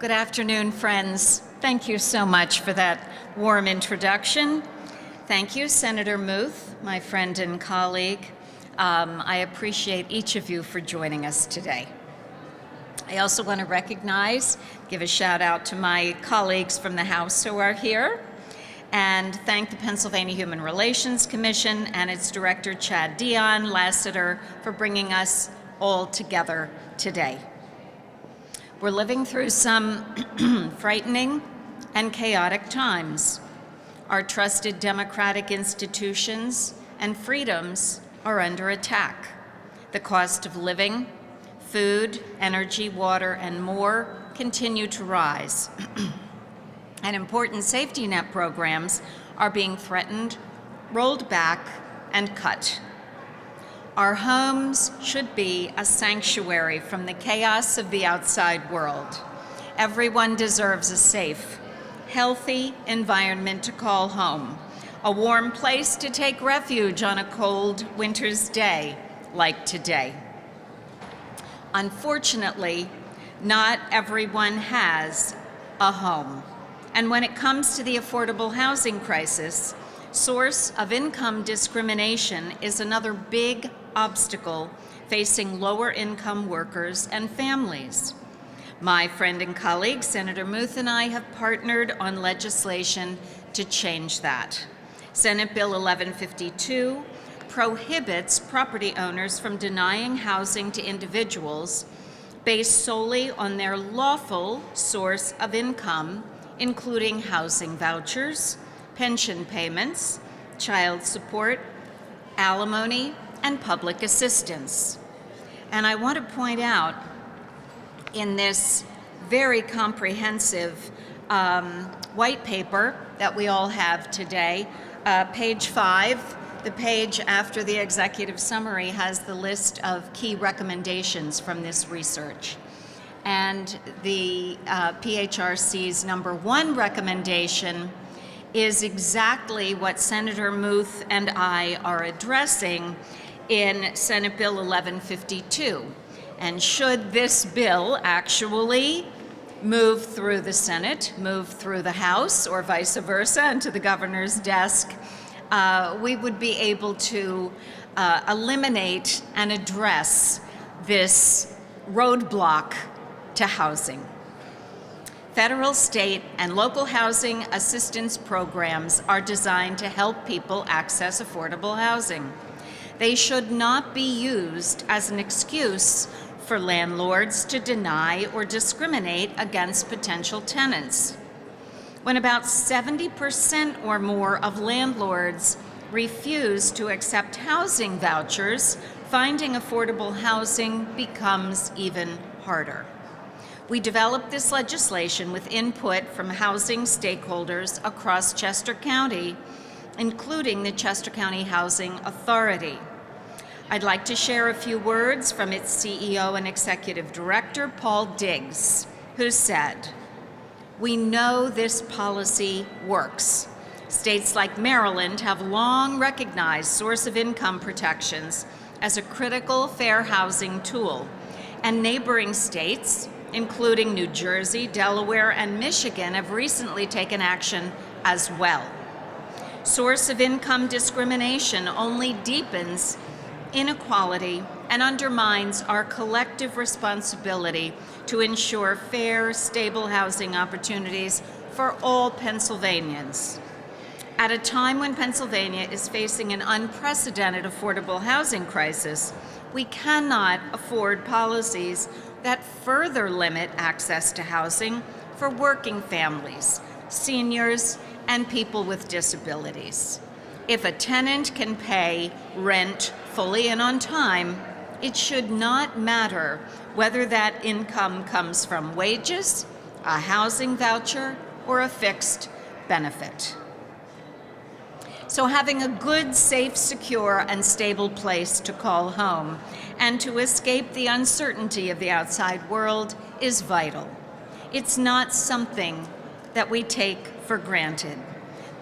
Good afternoon, friends. Thank you so much for that warm introduction. Thank you, Senator Muth, my friend and colleague. I appreciate each of you for joining us today. I also want to give a shout out to my colleagues from the House who are here, and thank the Pennsylvania Human Relations Commission and its director, Chad Dion Lassiter, for bringing us all together today. We're living through some frightening and chaotic times. Our trusted democratic institutions and freedoms are under attack. The cost of living, food, energy, water, and more continue to rise. And important safety net programs are being threatened, rolled back, and cut. Our homes should be a sanctuary from the chaos of the outside world. Everyone deserves a safe, healthy environment to call home, a warm place to take refuge on a cold winter's day like today. Unfortunately, not everyone has a home. And when it comes to the affordable housing crisis, source of income discrimination is another big obstacle facing lower income workers and families. My friend and colleague, Senator Muth and I have partnered on legislation to change that. Senate Bill 1152 prohibits property owners from denying housing to individuals based solely on their lawful source of income, including housing vouchers, pension payments, child support, alimony, and public assistance. And I want to point out in this very comprehensive white paper that we all have today, page 5, the page after the executive summary has the list of key recommendations from this research. And the PHRC's number 1 recommendation is exactly what Senator Muth and I are addressing in Senate Bill 1152. And should this bill actually move through the Senate, move through the House, or vice versa, and to the governor's desk, we would be able to eliminate and address this roadblock to housing. Federal, state, and local housing assistance programs are designed to help people access affordable housing. They should not be used as an excuse for landlords to deny or discriminate against potential tenants. When about 70% or more of landlords refuse to accept housing vouchers, finding affordable housing becomes even harder. We developed this legislation with input from housing stakeholders across Chester County, including the Chester County Housing Authority. I'd like to share a few words from its CEO and Executive Director, Paul Diggs, who said, "We know this policy works. States like Maryland have long recognized source of income protections as a critical fair housing tool, and neighboring states, including New Jersey, Delaware, and Michigan, have recently taken action as well. Source of income discrimination only deepens inequality and undermines our collective responsibility to ensure fair, stable housing opportunities for all Pennsylvanians. At a time when Pennsylvania is facing an unprecedented affordable housing crisis, we cannot afford policies that further limit access to housing for working families, seniors, and people with disabilities. If a tenant can pay rent fully and on time, it should not matter whether that income comes from wages, a housing voucher, or a fixed benefit. So having a good, safe, secure, and stable place to call home and to escape the uncertainty of the outside world is vital. It's not something that we take for granted.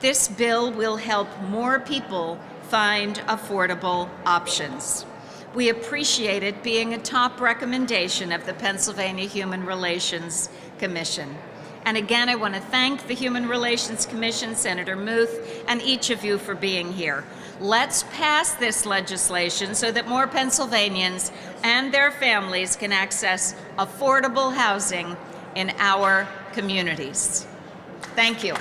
This bill will help more people find affordable options. We appreciate it being a top recommendation of the Pennsylvania Human Relations Commission. And again, I want to thank the Human Relations Commission, Senator Muth, and each of you for being here. Let's pass this legislation so that more Pennsylvanians and their families can access affordable housing in our communities. Thank you.